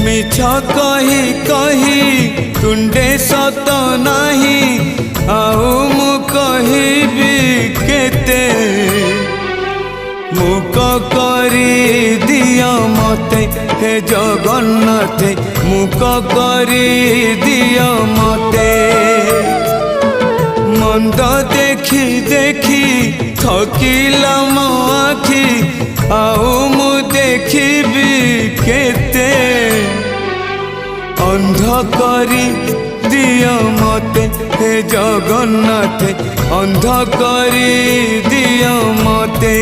मिछ कही कही तुंडे सत नाही आउ मु कहिबी केते मुक करी दिया मते हे जगन्नाथ मुक करी दिया मते मंद देखी देखी थकिला मो आखि आउ मु देखिबी केते अंध करी दिया मते हे जगन्नाथ अंध करी दिया मते।